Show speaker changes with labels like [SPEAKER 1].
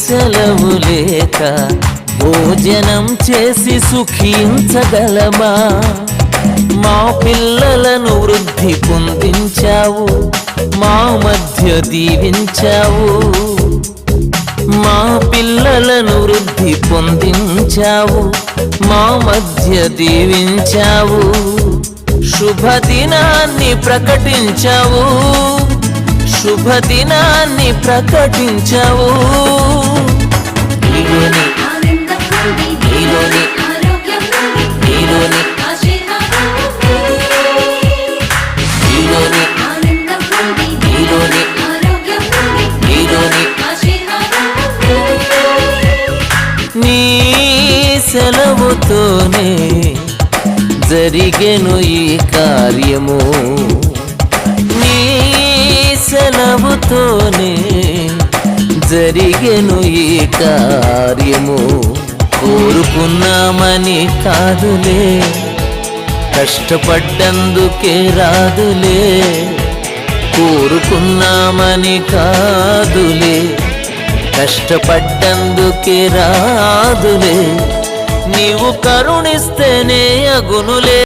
[SPEAKER 1] సెలవు లేక భోజనం చేసి సుఖించగలమా? మా పిల్లలను వృద్ధి పొందించావు, మా మధ్య దీవించావు. మా పిల్లలను వృద్ధి పొందించావు, మా మధ్య దీవించావు. శుభదినాన్ని ప్రకటించావు, శుభదినాన్ని ప్రకటించావు. నీలోని నీలోని నీలోని నీలోని నీలోని నీలోని నీ సెలవుతోనే జరిగెను ఈ కార్యము, నీ సెలవుతోనే జరిగెను ఈ కార్యము. కోరుకున్నామని కాదులే, కష్టపడ్డందుకే రాదులే. కోరుకున్నామని కాదులే, కష్టపడ్డందుకే రాదులే. నీవు కరుణిస్తేనే అగునులే.